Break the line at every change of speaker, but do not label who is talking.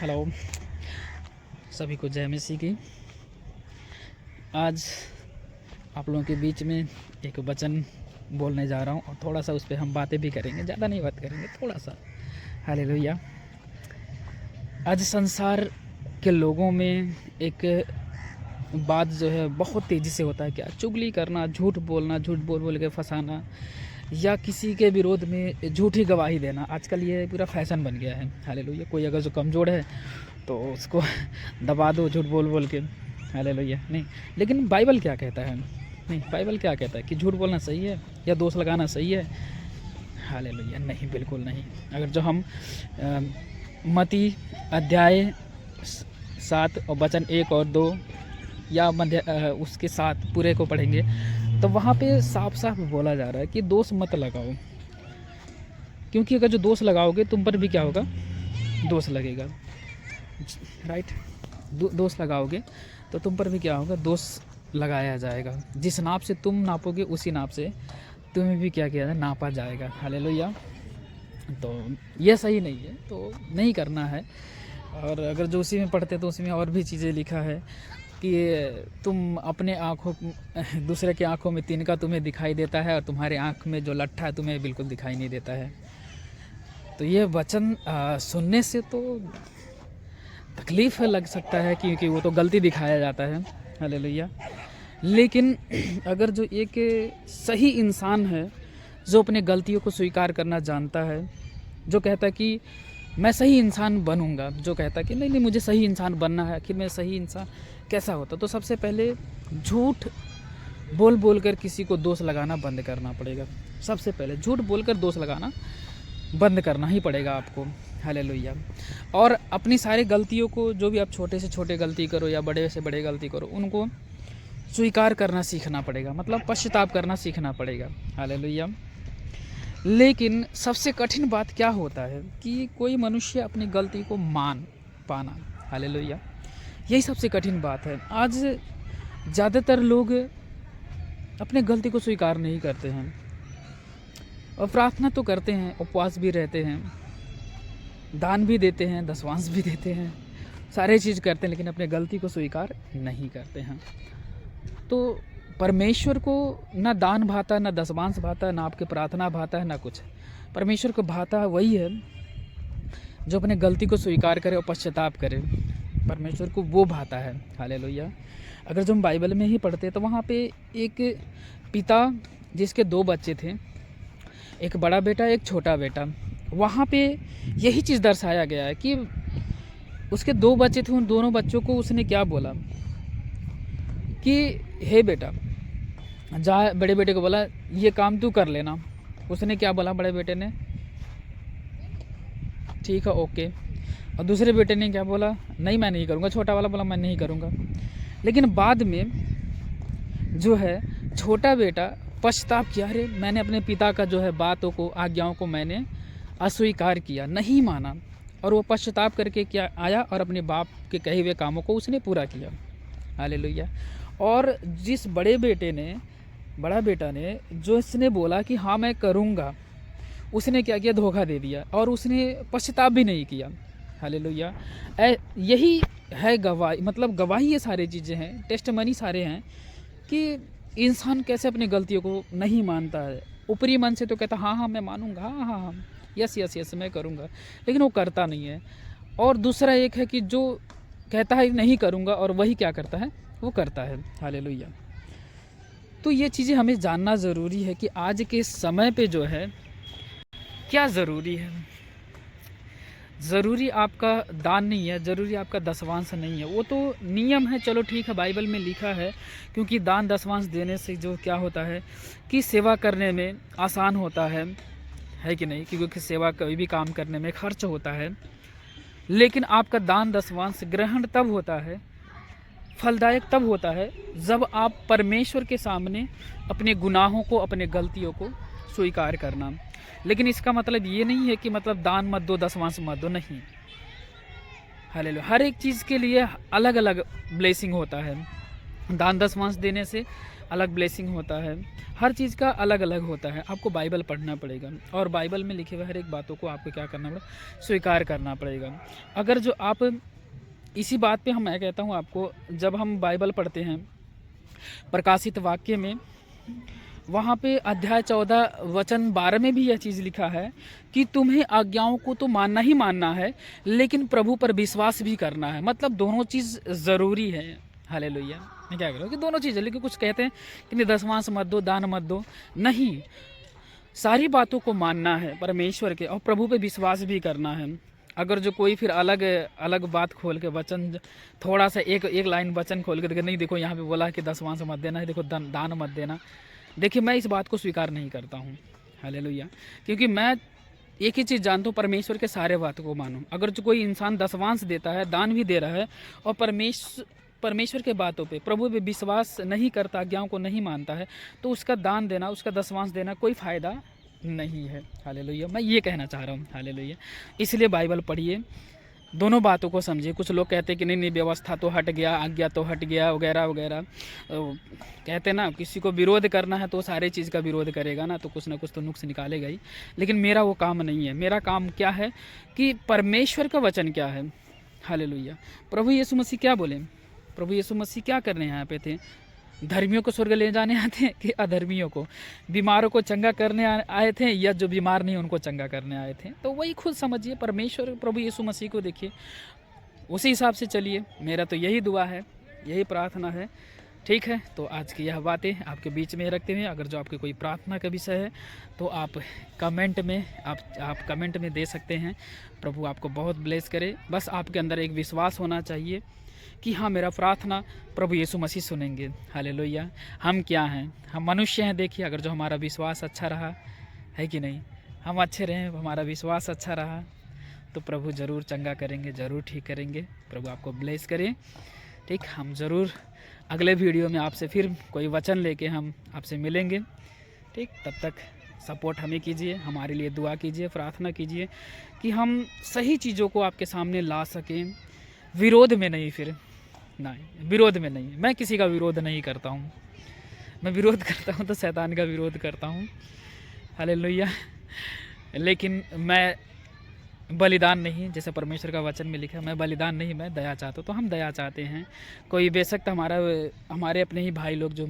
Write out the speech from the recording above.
Hello, सभी को जय मसीह की। आज आप लोगों के बीच में एक वचन बोलने जा रहा हूँ और थोड़ा सा उस पर हम बातें भी करेंगे, ज़्यादा नहीं बात करेंगे, थोड़ा सा। हालेलुया। आज संसार के लोगों में एक बात जो है बहुत तेज़ी से होता है, क्या चुगली करना, झूठ बोलना, झूठ बोल बोल के फंसाना या किसी के विरोध में झूठी गवाही देना। आजकल ये पूरा फैशन बन गया है। हालेलुया। कोई अगर जो कमज़ोर है तो उसको दबा दो झूठ बोल बोल के। हालेलुया। नहीं, लेकिन बाइबल क्या कहता है? नहीं, बाइबल क्या कहता है कि झूठ बोलना सही है या दोष लगाना सही है? हालेलुया। नहीं, बिल्कुल नहीं। अगर जो हम मत्ती अध्याय 7 और वचन 1 और 2 या मध्य उसके साथ पूरे को पढ़ेंगे तो वहाँ पे साफ साफ बोला जा रहा है कि दोष मत लगाओ, क्योंकि अगर जो दोष लगाओगे तुम पर भी क्या होगा? दोष लगेगा। राइट। दोष लगाओगे तो तुम पर भी क्या होगा? दोष लगाया जाएगा। जिस नाप से तुम नापोगे उसी नाप से तुम्हें भी क्या किया जाए? नापा जाएगा। हालेलुया। तो ये सही नहीं है, तो नहीं करना है। और अगर जो उसी में पढ़ते तो उसमें और भी चीज़ें लिखा है कि तुम अपने आँखों दूसरे की आँखों में तिनका तुम्हें दिखाई देता है और तुम्हारे आँख में जो लट्ठा है तुम्हें बिल्कुल दिखाई नहीं देता है। तो ये वचन सुनने से तो तकलीफ़ लग सकता है, क्योंकि वो तो गलती दिखाया जाता है। हालेलुया। लेकिन अगर जो एक सही इंसान है जो अपने गलतियों को स्वीकार करना जानता है, जो कहता है कि मैं सही इंसान बनूंगा, जो कहता है कि नहीं मुझे सही इंसान बनना है, कि मैं सही इंसान कैसा होता, तो सबसे पहले झूठ बोल बोल कर किसी को दोष लगाना बंद करना पड़ेगा। सबसे पहले झूठ बोलकर दोष लगाना बंद करना ही पड़ेगा आपको। हालेलुया। और अपनी सारी गलतियों को, जो भी आप छोटे से छोटे गलती करो या बड़े से बड़े गलती करो, उनको स्वीकार करना सीखना पड़ेगा, मतलब पश्चाताप करना सीखना पड़ेगा। हालेलुया। लेकिन सबसे कठिन बात क्या होता है कि कोई मनुष्य अपनी गलती को मान पाना। हालेलुया। यही सबसे कठिन बात है। आज ज़्यादातर लोग अपने गलती को स्वीकार नहीं करते हैं और प्रार्थना तो करते हैं, उपवास भी रहते हैं, दान भी देते हैं, दशवांश भी देते हैं, सारे चीज़ करते हैं, लेकिन अपने गलती को स्वीकार नहीं करते हैं। तो परमेश्वर को ना दान भाता, ना दशवांश भाता, ना आपके प्रार्थना भाता है, ना कुछ। परमेश्वर को भाता वही है जो अपने गलती को स्वीकार करे और पश्चाताप करे। परमेश्वर को वो भाता है। हालेलुया। अगर जो हम बाइबल में ही पढ़ते तो वहाँ पे एक पिता जिसके 2 बच्चे थे, एक बड़ा बेटा एक छोटा बेटा, वहाँ पे यही चीज़ दर्शाया गया है कि उसके 2 बच्चे थे, उन दोनों बच्चों को उसने क्या बोला कि हे बेटा जा, बड़े बेटे को बोला ये काम तू कर लेना। उसने क्या बोला? बड़े बेटे ने ठीक है, ओके। और दूसरे बेटे ने क्या बोला? नहीं मैं नहीं करूँगा। छोटा वाला बोला मैं नहीं करूँगा। लेकिन बाद में जो है छोटा बेटा पछताप किया, अरे मैंने अपने पिता का जो है बातों को, आज्ञाओं को मैंने अस्वीकार किया, नहीं माना। और वो पश्चाताप करके क्या आया और अपने बाप के कहे हुए कामों को उसने पूरा किया। हालेलुया। और जिस बड़ा बेटा ने जो इसने बोला कि हाँ मैं करूँगा, उसने क्या किया? धोखा दे दिया और उसने पश्चाताप भी नहीं किया। हालेलुया। यही है गवाही, मतलब गवाही ये सारी चीज़ें हैं, टेस्टमनी सारे हैं कि इंसान कैसे अपनी गलतियों को नहीं मानता है। ऊपरी मन से तो कहता हाँ हाँ मैं मानूंगा, हाँ हाँ हाँ यस यस यस मैं करूँगा, लेकिन वो करता नहीं है। और दूसरा एक है कि जो कहता है नहीं करूँगा और वही क्या करता है? वो करता है। हालेलुया। तो ये चीज़ें हमें जानना ज़रूरी है कि आज के समय पे जो है क्या ज़रूरी है। ज़रूरी आपका दान नहीं है, ज़रूरी आपका दशवांश नहीं है। वो तो नियम है, चलो ठीक है, बाइबल में लिखा है, क्योंकि दान दशवांश देने से जो क्या होता है कि सेवा करने में आसान होता है कि नहीं? क्योंकि सेवा कोई भी काम करने में खर्च होता है। लेकिन आपका दान दशवांश ग्रहण तब होता है, फलदायक तब होता है जब आप परमेश्वर के सामने अपने गुनाहों को, अपने गलतियों को स्वीकार करना। लेकिन इसका मतलब ये नहीं है कि मतलब दान मत दो, दशवांश मत दो, नहीं। हालेलुया। हर एक चीज़ के लिए अलग अलग ब्लेसिंग होता है। दान दशवांश देने से अलग ब्लेसिंग होता है, हर चीज़ का अलग अलग होता है। आपको बाइबल पढ़ना पड़ेगा और बाइबल में लिखे हुए हर एक बातों को आपको क्या करना पड़ेगा, स्वीकार करना पड़ेगा। अगर जो आप इसी बात पे मैं कहता हूँ आपको, जब हम बाइबल पढ़ते हैं प्रकाशित वाक्य में, वहाँ पे अध्याय 14 वचन 12 में भी यह चीज़ लिखा है कि तुम्हें आज्ञाओं को तो मानना ही मानना है, लेकिन प्रभु पर विश्वास भी करना है। मतलब दोनों चीज़ ज़रूरी है। हालेलुया। मैं क्या कह रहा हूँ कि दोनों चीज़ें, लेकिन कुछ कहते हैं कि नहीं दशमांश मत दो, दान मत दो, नहीं, सारी बातों को मानना है परमेश्वर के, और प्रभु पे विश्वास भी करना है। अगर जो कोई फिर अलग अलग बात खोल के वचन, थोड़ा सा एक लाइन वचन खोल के, नहीं देखो यहाँ पे बोला है कि दशमांश मत देना है, देखो दान मत देना, देखिए मैं इस बात को स्वीकार नहीं करता हूँ। हालेलुया। क्योंकि मैं एक ही चीज़ जानता हूँ, परमेश्वर के सारे बातों को मानो। अगर जो कोई इंसान दशमांश देता है, दान भी दे रहा है, और परमेश्वर के बातों पे, प्रभु पे विश्वास नहीं करता, आज्ञाओं को नहीं मानता है, तो उसका दान देना, उसका दशमांश देना कोई फ़ायदा नहीं है। हालेलुया। मैं ये कहना चाह रहा हूँ। हालेलुया। इसलिए बाइबल पढ़िए, दोनों बातों को समझिए। कुछ लोग कहते हैं कि नहीं व्यवस्था तो हट गया, आज्ञा तो हट गया, वगैरह वगैरह। कहते हैं ना, किसी को विरोध करना है तो सारे चीज़ का विरोध करेगा ना, तो कुछ ना कुछ तो नुक्स निकालेगा ही। लेकिन मेरा वो काम नहीं है। मेरा काम क्या है कि परमेश्वर का वचन क्या है। हालेलुया। प्रभु यीशु मसीह क्या बोले, प्रभु यीशु मसीह क्या करने यहाँ पे थे? धर्मियों को स्वर्ग ले जाने आते हैं कि अधर्मियों को, बीमारों को चंगा करने आए थे, या जो बीमार नहीं उनको चंगा करने आए थे? तो वही खुद समझिए। परमेश्वर प्रभु यीशु मसीह को देखिए, उसी हिसाब से चलिए। मेरा तो यही दुआ है, यही प्रार्थना है। ठीक है, तो आज की यह बातें आपके बीच में रखते हुए, अगर जो आपके कोई प्रार्थना का विषय है तो आप कमेंट में दे सकते हैं। प्रभु आपको बहुत ब्लेस करे। बस आपके अंदर एक विश्वास होना चाहिए कि हाँ, मेरा प्रार्थना प्रभु यीशु मसीह सुनेंगे। हालेलुया। हम क्या हैं? हम मनुष्य हैं। देखिए, अगर जो हमारा विश्वास अच्छा रहा है कि नहीं, हम अच्छे रहें, हमारा विश्वास अच्छा रहा, तो प्रभु ज़रूर चंगा करेंगे, ज़रूर ठीक करेंगे। प्रभु आपको ब्लेस करें। ठीक, हम ज़रूर अगले वीडियो में आपसे फिर कोई वचन लेके हम आपसे मिलेंगे। ठीक, तब तक सपोर्ट हमें कीजिए, हमारे लिए दुआ कीजिए, प्रार्थना कीजिए कि हम सही चीज़ों को आपके सामने ला सकें, विरोध में नहीं। फिर नहीं, विरोध में नहीं। मैं किसी का विरोध नहीं करता हूँ। मैं विरोध करता हूँ तो शैतान का विरोध करता हूँ। हालेलुया। लेकिन मैं बलिदान नहीं, जैसे परमेश्वर का वचन में लिखा है, मैं बलिदान नहीं, मैं दया चाहता हूँ। तो हम दया चाहते हैं। कोई बेशक हमारे अपने ही भाई लोग जो